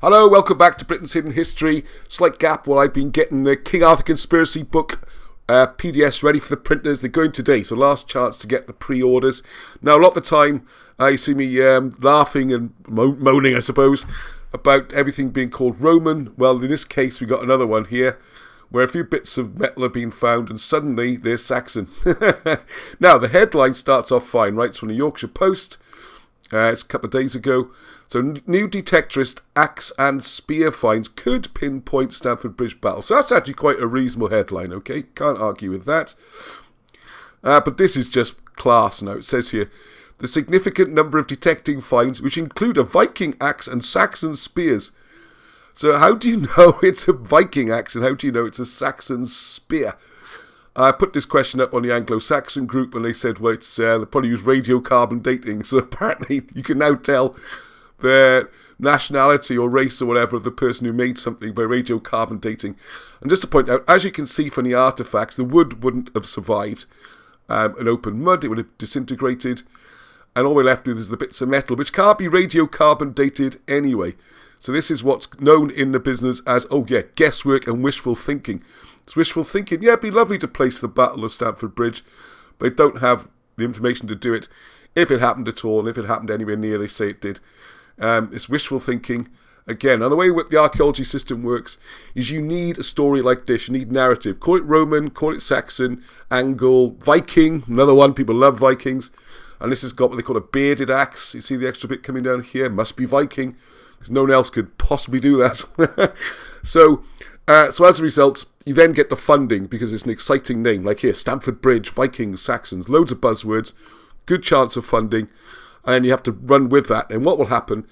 Hello, welcome back to Britain's Hidden History. Slight gap while I've been getting the King Arthur Conspiracy book PDFs ready for the printers. They're going today, so last chance to get the pre-orders. Now, a lot of the time, you see me laughing and moaning, I suppose, about everything being called Roman. Well, in this case, we got another one here, where a few bits of metal have been found, and suddenly they're Saxon. Now, the headline starts off fine, right? It's from the Yorkshire Post. It's a couple of days ago. So, new detectorist axe and spear finds could pinpoint Stamford Bridge battle. So that's actually quite a reasonable headline, okay? Can't argue with that. But this is just class now. It says here, the significant number of detecting finds, which include a Viking axe and Saxon spears. So how do you know it's a Viking axe and how do you know it's a Saxon spear? I put this question up on the Anglo-Saxon group and they said, well, it's they probably use radiocarbon dating. So apparently you can now tell the nationality or race or whatever of the person who made something by radiocarbon dating. And just to point out, as you can see from the artefacts, the wood wouldn't have survived an open mud. It would have disintegrated. And all we're left with is the bits of metal, which can't be radiocarbon dated anyway. So this is what's known in the business as, guesswork and wishful thinking. It's wishful thinking. Yeah, it'd be lovely to place the Battle of Stamford Bridge, but they don't have the information to do it, if it happened at all, and if it happened anywhere near they say it did. It's wishful thinking. Again, and the way the archaeology system works is you need a story like this. You need narrative. Call it Roman, call it Saxon, Angle, Viking, another one. People love Vikings. And this has got what they call a bearded axe. You see the extra bit coming down here? Must be Viking, because no one else could possibly do that. So as a result, you then get the funding, because it's an exciting name. Like here, Stamford Bridge, Vikings, Saxons, loads of buzzwords, good chance of funding, and you have to run with that. And what will happen,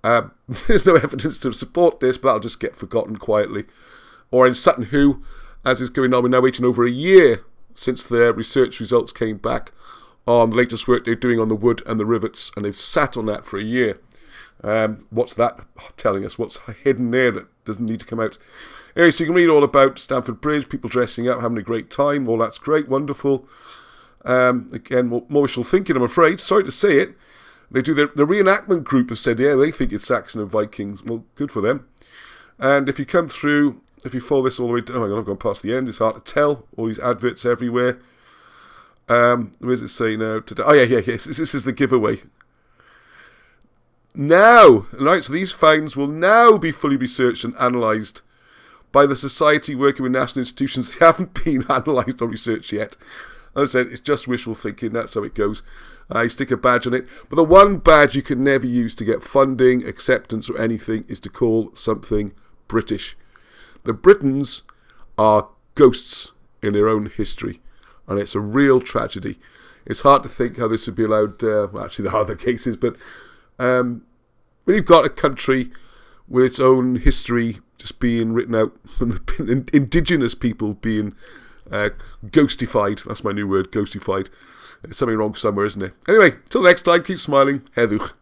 there's no evidence to support this, but that'll just get forgotten quietly. Or in Sutton Hoo, as is going on, we're now waiting over a year since their research results came back on the latest work they're doing on the wood and the rivets, and they've sat on that for a year. What's that telling us? What's hidden there that doesn't need to come out? Anyway, so you can read all about Stamford Bridge, people dressing up, having a great time. All that's great, wonderful. Again, more wishful thinking, I'm afraid. Sorry to say it. They do the reenactment group have said, yeah, they think it's Saxon and Vikings. Well, good for them. And if you come through, if you follow this all the way down, oh my God, I've gone past the end. It's hard to tell. All these adverts everywhere. Where does it say now? Oh, yeah. This is the giveaway. Now, right, so these finds will now be fully researched and analysed by the society working with national institutions. They haven't been analysed or researched yet. As I said, it's just wishful thinking. That's how it goes. You stick a badge on it. But the one badge you can never use to get funding, acceptance or anything is to call something British. The Britons are ghosts in their own history. And it's a real tragedy. It's hard to think how this would be allowed. Actually, there are other cases, but when you've got a country with its own history just being written out, and indigenous people being ghostified, that's my new word, ghostified. There's something wrong somewhere, isn't there? Anyway, till next time, keep smiling. Heddwch.